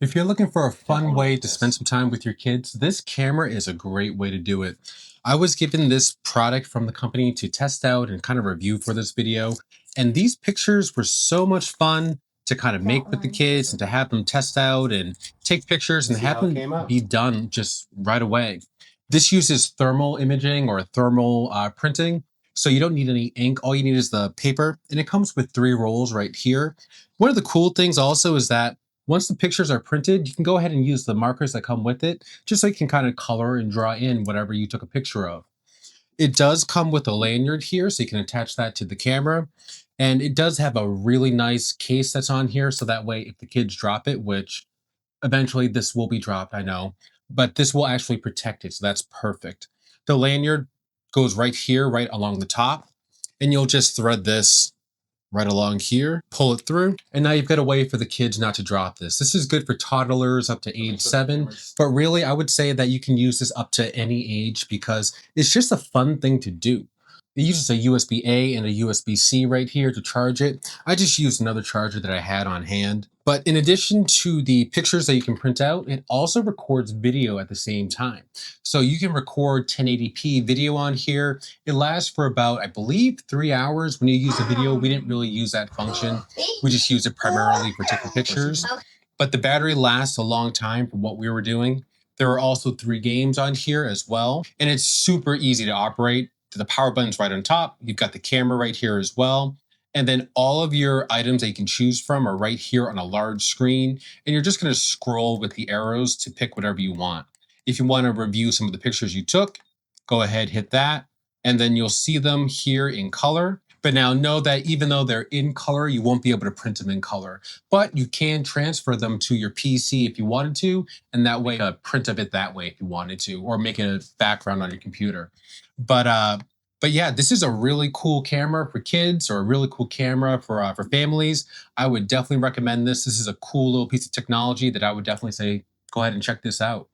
If you're looking for a fun Definitely way like to spend this. some time with your kids, this camera is a great way to do it. I was given this product from the company to test out and kind of review for this video. And these pictures were so much fun to kind of That make with the one. kids and to have them test out and take pictures and See have how it them came out. be done just right away. This uses thermal imaging or thermal printing. So you don't need any ink. All you need is the paper. And it comes with 3 rolls right here. One of the cool things also is that once the pictures are printed, you can go ahead and use the markers that come with it, just so you can kind of color and draw in whatever you took a picture of. It does come with a lanyard here, so you can attach that to the camera. And it does have a really nice case that's on here, so that way if the kids drop it, which eventually this will be dropped, I know, but this will actually protect it, so that's perfect. The lanyard goes right here, right along the top, and you'll just thread this right along here, pull it through, and now you've got a way for the kids not to drop this. This is good for toddlers up to age 7, but really I would say that you can use this up to any age because it's just a fun thing to do. It uses a USB-A and a USB-C right here to charge it. I just used another charger that I had on hand. But in addition to the pictures that you can print out, it also records video at the same time. So you can record 1080p video on here. It lasts for about, I believe, 3 hours. When you use the video, we didn't really use that function. We just use it primarily for taking pictures. But the battery lasts a long time for what we were doing. There are also 3 games on here as well. And it's super easy to operate. The power button's right on top. You've got the camera right here as well. And then all of your items that you can choose from are right here on a large screen. And you're just going to scroll with the arrows to pick whatever you want. If you want to review some of the pictures you took, go ahead, hit that. And then you'll see them here in color. But now know that even though they're in color, you won't be able to print them in color. But you can transfer them to your PC if you wanted to. And that way, print of it that way if you wanted to, or make it a background on your computer. But yeah, this is a really cool camera for kids, or a really cool camera for families. I would definitely recommend this. This is a cool little piece of technology that I would definitely say go ahead and check this out.